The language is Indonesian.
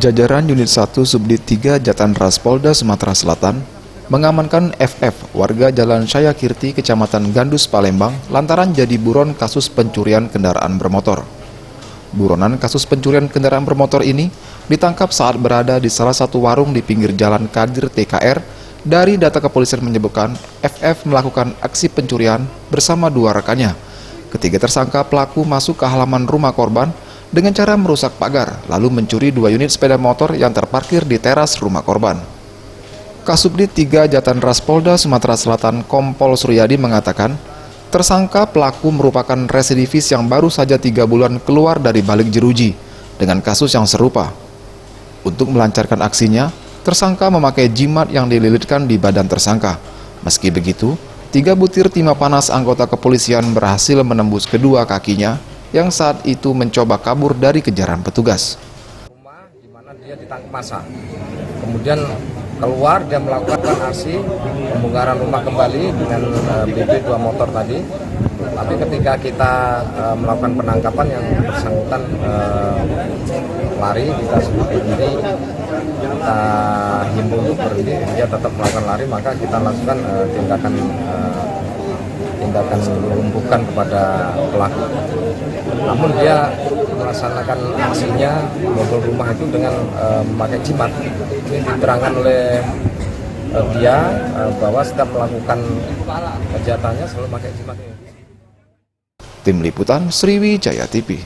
Jajaran Unit 1 Subdit 3 Jatanras Polda Sumatera Selatan mengamankan FF, warga Jalan Syayakirti, Kecamatan Gandus, Palembang, lantaran jadi buron kasus pencurian kendaraan bermotor. Buronan kasus pencurian kendaraan bermotor ini ditangkap saat berada di salah satu warung di pinggir Jalan Kadir TKR. Dari data kepolisian menyebutkan, FF melakukan aksi pencurian bersama dua rekannya. Ketiga tersangka pelaku masuk ke halaman rumah korban dengan cara merusak pagar, lalu mencuri 2 unit sepeda motor yang terparkir di teras rumah korban. Kasubdit 3 Jatanras Polda Sumatera Selatan Kompol Suryadi mengatakan, tersangka pelaku merupakan residivis yang baru saja 3 bulan keluar dari balik jeruji dengan kasus yang serupa. Untuk melancarkan aksinya, tersangka memakai jimat yang dililitkan di badan tersangka. Meski begitu, 3 butir timah panas anggota kepolisian berhasil menembus kedua kakinya yang saat itu mencoba kabur dari kejaran petugas. Rumah di mana dia ditangkap massa. Kemudian keluar, dia melakukan aksi pembongkaran rumah kembali dengan BB 2 motor tadi. Tapi ketika kita melakukan penangkapan, yang bersangkutan lari, kita sebut berhenti, kita himbau untuk berhenti, dia tetap melakukan lari, maka kita lakukan tindakan melumpuhkan kepada pelaku. Namun dia melaksanakan aksinya membobol rumah itu dengan memakai jimat. Ini diterangkan oleh dia bahwa setiap melakukan kejahatannya selalu memakai jimat ini. Tim Liputan Sriwijaya TV.